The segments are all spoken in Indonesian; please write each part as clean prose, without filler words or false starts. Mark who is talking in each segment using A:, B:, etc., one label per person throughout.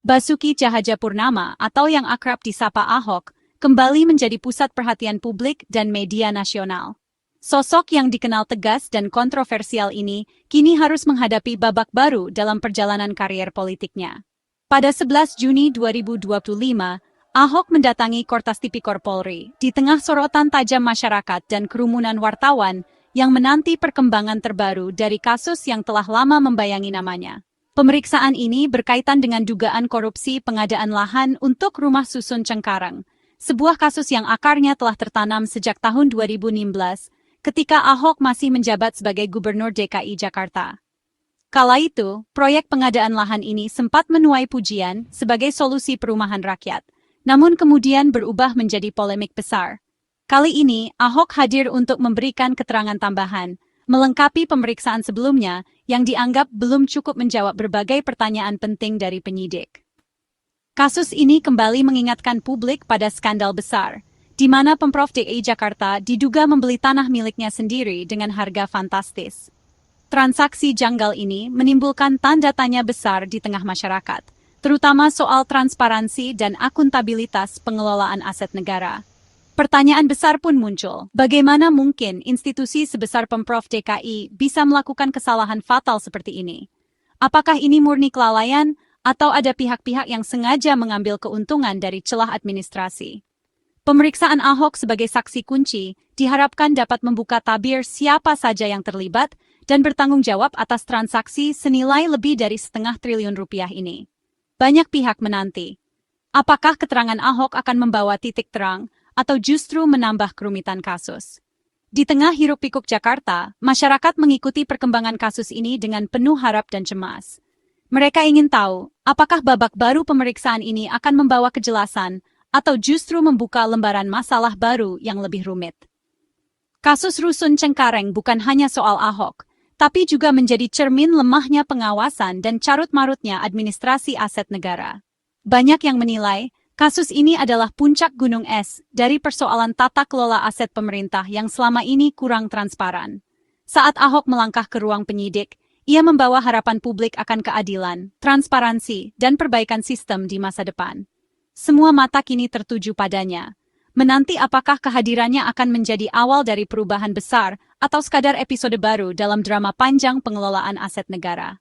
A: Basuki Cahayapurnama atau yang akrab disapa Ahok, kembali menjadi pusat perhatian publik dan media nasional. Sosok yang dikenal tegas dan kontroversial ini kini harus menghadapi babak baru dalam perjalanan karier politiknya. Pada 11 Juni 2025, Ahok mendatangi Kortas Tipikor Polri di tengah sorotan tajam masyarakat dan kerumunan wartawan yang menanti perkembangan terbaru dari kasus yang telah lama membayangi namanya. Pemeriksaan ini berkaitan dengan dugaan korupsi pengadaan lahan untuk rumah susun Cengkareng, sebuah kasus yang akarnya telah tertanam sejak tahun 2016 ketika Ahok masih menjabat sebagai Gubernur DKI Jakarta. Kala itu, proyek pengadaan lahan ini sempat menuai pujian sebagai solusi perumahan rakyat, namun kemudian berubah menjadi polemik besar. Kali ini, Ahok hadir untuk memberikan keterangan tambahan, melengkapi pemeriksaan sebelumnya yang dianggap belum cukup menjawab berbagai pertanyaan penting dari penyidik. Kasus ini kembali mengingatkan publik pada skandal besar, di mana Pemprov DKI Jakarta diduga membeli tanah miliknya sendiri dengan harga fantastis. Transaksi janggal ini menimbulkan tanda tanya besar di tengah masyarakat, terutama soal transparansi dan akuntabilitas pengelolaan aset negara. Pertanyaan besar pun muncul, bagaimana mungkin institusi sebesar Pemprov DKI bisa melakukan kesalahan fatal seperti ini? Apakah ini murni kelalaian, atau ada pihak-pihak yang sengaja mengambil keuntungan dari celah administrasi? Pemeriksaan Ahok sebagai saksi kunci diharapkan dapat membuka tabir siapa saja yang terlibat dan bertanggung jawab atas transaksi senilai lebih dari setengah triliun rupiah ini. Banyak pihak menanti. Apakah keterangan Ahok akan membawa titik terang, atau justru menambah kerumitan kasus? Di tengah hiruk-pikuk Jakarta, masyarakat mengikuti perkembangan kasus ini dengan penuh harap dan cemas. Mereka ingin tahu, apakah babak baru pemeriksaan ini akan membawa kejelasan, atau justru membuka lembaran masalah baru yang lebih rumit. Kasus Rusun Cengkareng bukan hanya soal Ahok, tapi juga menjadi cermin lemahnya pengawasan dan carut-marutnya administrasi aset negara. Banyak yang menilai, kasus ini adalah puncak gunung es dari persoalan tata kelola aset pemerintah yang selama ini kurang transparan. Saat Ahok melangkah ke ruang penyidik, ia membawa harapan publik akan keadilan, transparansi, dan perbaikan sistem di masa depan. Semua mata kini tertuju padanya. Menanti apakah kehadirannya akan menjadi awal dari perubahan besar atau sekadar episode baru dalam drama panjang pengelolaan aset negara.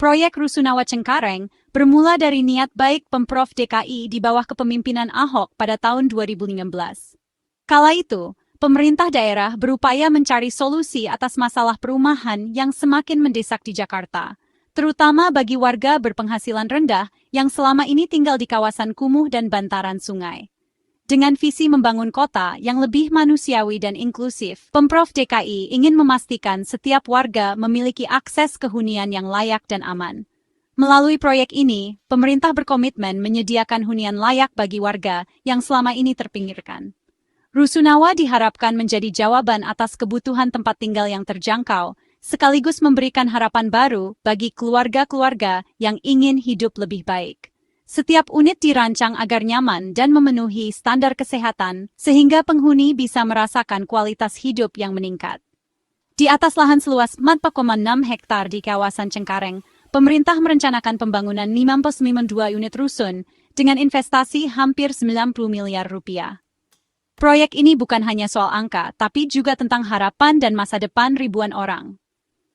A: Proyek Rusunawa Cengkareng bermula dari niat baik Pemprov DKI di bawah kepemimpinan Ahok pada tahun 2016. Kala itu, pemerintah daerah berupaya mencari solusi atas masalah perumahan yang semakin mendesak di Jakarta, terutama bagi warga berpenghasilan rendah yang selama ini tinggal di kawasan kumuh dan bantaran sungai. Dengan visi membangun kota yang lebih manusiawi dan inklusif, Pemprov DKI ingin memastikan setiap warga memiliki akses ke hunian yang layak dan aman. Melalui proyek ini, pemerintah berkomitmen menyediakan hunian layak bagi warga yang selama ini terpinggirkan. Rusunawa diharapkan menjadi jawaban atas kebutuhan tempat tinggal yang terjangkau, sekaligus memberikan harapan baru bagi keluarga-keluarga yang ingin hidup lebih baik. Setiap unit dirancang agar nyaman dan memenuhi standar kesehatan, sehingga penghuni bisa merasakan kualitas hidup yang meningkat. Di atas lahan seluas 4,6 hektar di kawasan Cengkareng, pemerintah merencanakan pembangunan 52 unit rusun dengan investasi hampir 90 miliar rupiah. Proyek ini bukan hanya soal angka, tapi juga tentang harapan dan masa depan ribuan orang.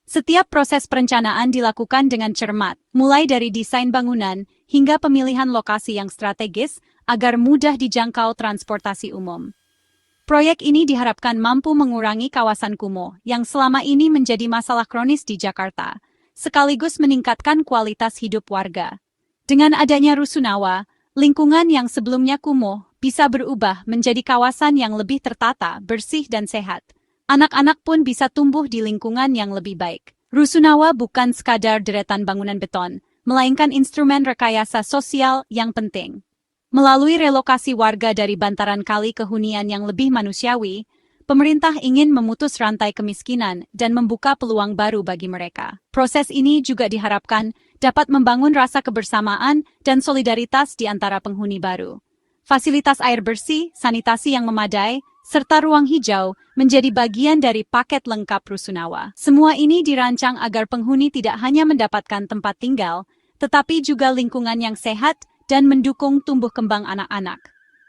A: Setiap proses perencanaan dilakukan dengan cermat, mulai dari desain bangunan hingga pemilihan lokasi yang strategis agar mudah dijangkau transportasi umum. Proyek ini diharapkan mampu mengurangi kawasan kumuh yang selama ini menjadi masalah kronis di Jakarta, sekaligus meningkatkan kualitas hidup warga. Dengan adanya Rusunawa, lingkungan yang sebelumnya kumuh bisa berubah menjadi kawasan yang lebih tertata, bersih dan sehat. Anak-anak pun bisa tumbuh di lingkungan yang lebih baik. Rusunawa bukan sekadar deretan bangunan beton, melainkan instrumen rekayasa sosial yang penting. Melalui relokasi warga dari bantaran kali ke hunian yang lebih manusiawi, pemerintah ingin memutus rantai kemiskinan dan membuka peluang baru bagi mereka. Proses ini juga diharapkan dapat membangun rasa kebersamaan dan solidaritas di antara penghuni baru. Fasilitas air bersih, sanitasi yang memadai, serta ruang hijau menjadi bagian dari paket lengkap Rusunawa. Semua ini dirancang agar penghuni tidak hanya mendapatkan tempat tinggal, tetapi juga lingkungan yang sehat dan mendukung tumbuh kembang anak-anak.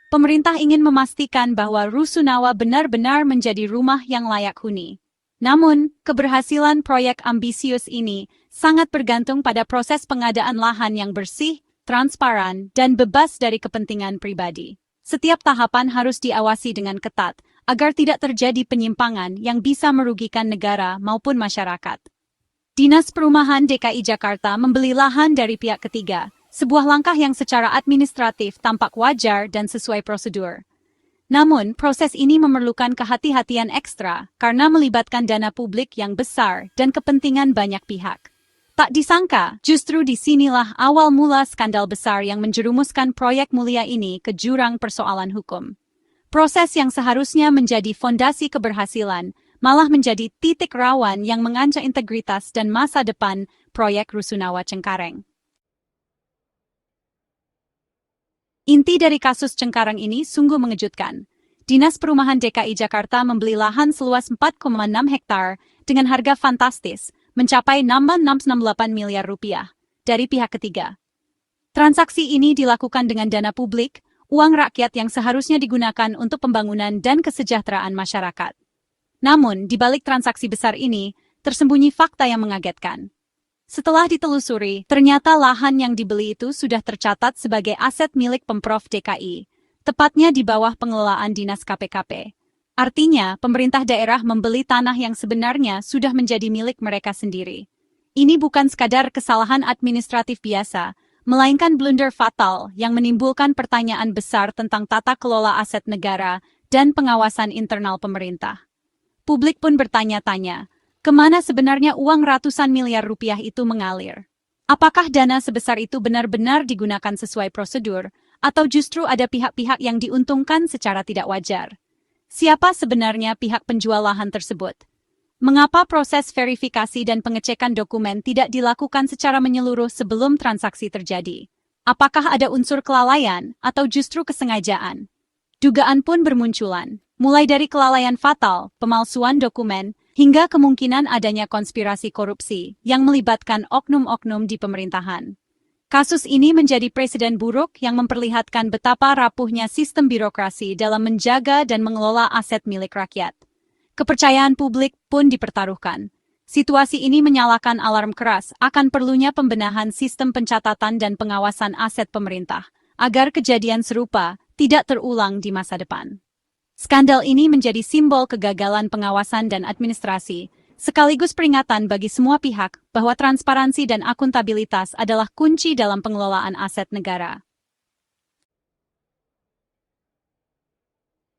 A: Pemerintah ingin memastikan bahwa Rusunawa benar-benar menjadi rumah yang layak huni. Namun, keberhasilan proyek ambisius ini sangat bergantung pada proses pengadaan lahan yang bersih, transparan, dan bebas dari kepentingan pribadi. Setiap tahapan harus diawasi dengan ketat agar tidak terjadi penyimpangan yang bisa merugikan negara maupun masyarakat. Dinas Perumahan DKI Jakarta membeli lahan dari pihak ketiga, sebuah langkah yang secara administratif tampak wajar dan sesuai prosedur. Namun, proses ini memerlukan kehati-hatian ekstra karena melibatkan dana publik yang besar dan kepentingan banyak pihak. Tak disangka, justru disinilah awal mula skandal besar yang menjerumuskan proyek mulia ini ke jurang persoalan hukum. Proses yang seharusnya menjadi fondasi keberhasilan, malah menjadi titik rawan yang mengancam integritas dan masa depan proyek Rusunawa Cengkareng. Inti dari kasus Cengkareng ini sungguh mengejutkan. Dinas Perumahan DKI Jakarta membeli lahan seluas 4,6 hektar dengan harga fantastis, mencapai 6,668 miliar rupiah, dari pihak ketiga. Transaksi ini dilakukan dengan dana publik, uang rakyat yang seharusnya digunakan untuk pembangunan dan kesejahteraan masyarakat. Namun, di balik transaksi besar ini, tersembunyi fakta yang mengagetkan. Setelah ditelusuri, ternyata lahan yang dibeli itu sudah tercatat sebagai aset milik Pemprov DKI, tepatnya di bawah pengelolaan Dinas KPKP. Artinya, pemerintah daerah membeli tanah yang sebenarnya sudah menjadi milik mereka sendiri. Ini bukan sekadar kesalahan administratif biasa, melainkan blunder fatal yang menimbulkan pertanyaan besar tentang tata kelola aset negara dan pengawasan internal pemerintah. Publik pun bertanya-tanya, kemana sebenarnya uang ratusan miliar rupiah itu mengalir? Apakah dana sebesar itu benar-benar digunakan sesuai prosedur, atau justru ada pihak-pihak yang diuntungkan secara tidak wajar? Siapa sebenarnya pihak penjual lahan tersebut? Mengapa proses verifikasi dan pengecekan dokumen tidak dilakukan secara menyeluruh sebelum transaksi terjadi? Apakah ada unsur kelalaian atau justru kesengajaan? Dugaan pun bermunculan, mulai dari kelalaian fatal, pemalsuan dokumen, hingga kemungkinan adanya konspirasi korupsi yang melibatkan oknum-oknum di pemerintahan. Kasus ini menjadi presiden buruk yang memperlihatkan betapa rapuhnya sistem birokrasi dalam menjaga dan mengelola aset milik rakyat. Kepercayaan publik pun dipertaruhkan. Situasi ini menyalakan alarm keras akan perlunya pembenahan sistem pencatatan dan pengawasan aset pemerintah, agar kejadian serupa tidak terulang di masa depan. Skandal ini menjadi simbol kegagalan pengawasan dan administrasi, sekaligus peringatan bagi semua pihak bahwa transparansi dan akuntabilitas adalah kunci dalam pengelolaan aset negara.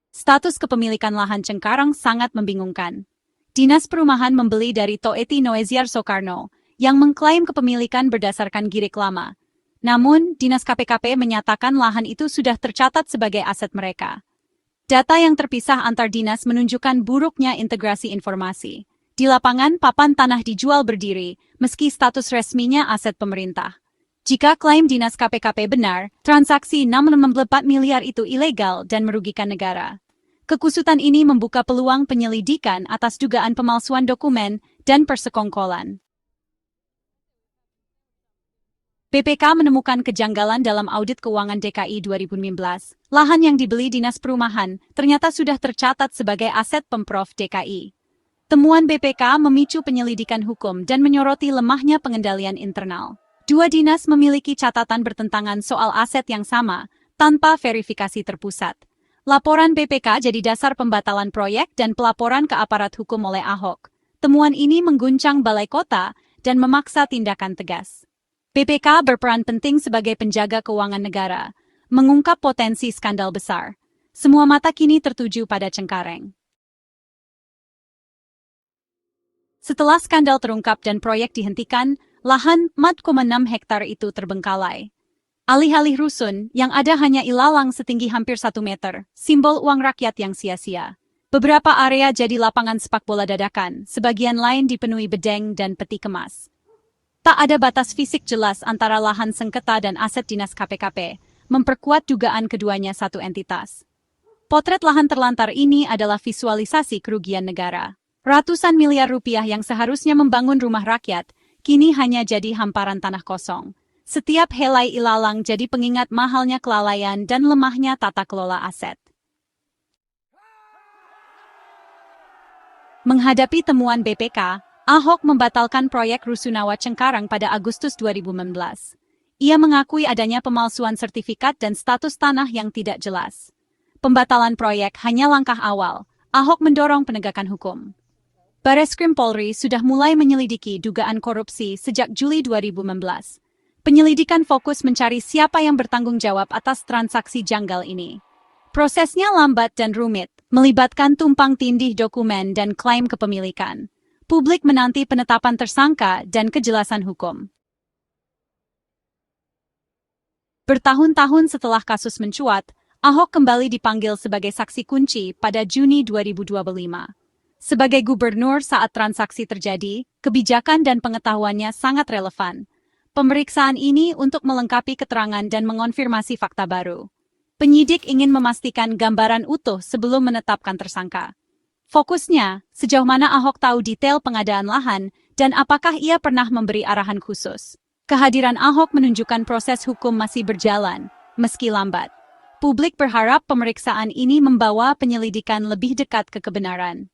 A: Status kepemilikan lahan Cengkareng sangat membingungkan. Dinas Perumahan membeli dari Toeti Noeziar Soekarno, yang mengklaim kepemilikan berdasarkan girik lama. Namun, Dinas KPKP menyatakan lahan itu sudah tercatat sebagai aset mereka. Data yang terpisah antar dinas menunjukkan buruknya integrasi informasi. Di lapangan, papan tanah dijual berdiri, meski status resminya aset pemerintah. Jika klaim Dinas KPKP benar, transaksi 664 miliar itu ilegal dan merugikan negara. Kekusutan ini membuka peluang penyelidikan atas dugaan pemalsuan dokumen dan persekongkolan. BPK menemukan kejanggalan dalam audit keuangan DKI 2015. Lahan yang dibeli Dinas Perumahan ternyata sudah tercatat sebagai aset Pemprov DKI. Temuan BPK memicu penyelidikan hukum dan menyoroti lemahnya pengendalian internal. Dua dinas memiliki catatan bertentangan soal aset yang sama, tanpa verifikasi terpusat. Laporan BPK jadi dasar pembatalan proyek dan pelaporan ke aparat hukum oleh Ahok. Temuan ini mengguncang Balai Kota dan memaksa tindakan tegas. BPK berperan penting sebagai penjaga keuangan negara, mengungkap potensi skandal besar. Semua mata kini tertuju pada Cengkareng. Setelah skandal terungkap dan proyek dihentikan, lahan 4,6 hektar itu terbengkalai. Alih-alih rusun, yang ada hanya ilalang setinggi hampir 1 meter, simbol uang rakyat yang sia-sia. Beberapa area jadi lapangan sepak bola dadakan, sebagian lain dipenuhi bedeng dan peti kemas. Tak ada batas fisik jelas antara lahan sengketa dan aset Dinas KPKP, memperkuat dugaan keduanya satu entitas. Potret lahan terlantar ini adalah visualisasi kerugian negara. Ratusan miliar rupiah yang seharusnya membangun rumah rakyat, kini hanya jadi hamparan tanah kosong. Setiap helai ilalang jadi pengingat mahalnya kelalaian dan lemahnya tata kelola aset. Menghadapi temuan BPK, Ahok membatalkan proyek Rusunawa Cengkareng pada Agustus 2016. Ia mengakui adanya pemalsuan sertifikat dan status tanah yang tidak jelas. Pembatalan proyek hanya langkah awal. Ahok mendorong penegakan hukum. Bareskrim Polri sudah mulai menyelidiki dugaan korupsi sejak Juli 2016. Penyelidikan fokus mencari siapa yang bertanggung jawab atas transaksi janggal ini. Prosesnya lambat dan rumit, melibatkan tumpang tindih dokumen dan klaim kepemilikan. Publik menanti penetapan tersangka dan kejelasan hukum. Bertahun-tahun setelah kasus mencuat, Ahok kembali dipanggil sebagai saksi kunci pada Juni 2025. Sebagai gubernur saat transaksi terjadi, kebijakan dan pengetahuannya sangat relevan. Pemeriksaan ini untuk melengkapi keterangan dan mengonfirmasi fakta baru. Penyidik ingin memastikan gambaran utuh sebelum menetapkan tersangka. Fokusnya, sejauh mana Ahok tahu detail pengadaan lahan dan apakah ia pernah memberi arahan khusus. Kehadiran Ahok menunjukkan proses hukum masih berjalan, meski lambat. Publik berharap pemeriksaan ini membawa penyelidikan lebih dekat ke kebenaran.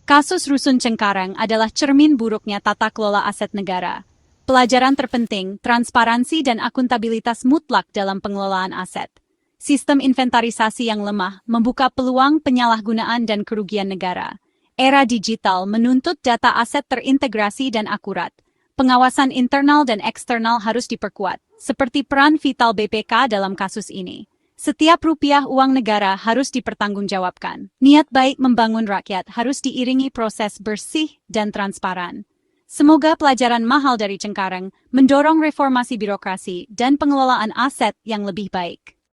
A: Kasus Rusun Cengkareng adalah cermin buruknya tata kelola aset negara. Pelajaran terpenting, transparansi dan akuntabilitas mutlak dalam pengelolaan aset. Sistem inventarisasi yang lemah membuka peluang penyalahgunaan dan kerugian negara. Era digital menuntut data aset terintegrasi dan akurat. Pengawasan internal dan eksternal harus diperkuat, seperti peran vital BPK dalam kasus ini. Setiap rupiah uang negara harus dipertanggungjawabkan. Niat baik membangun rakyat harus diiringi proses bersih dan transparan. Semoga pelajaran mahal dari Cengkareng mendorong reformasi birokrasi dan pengelolaan aset yang lebih baik.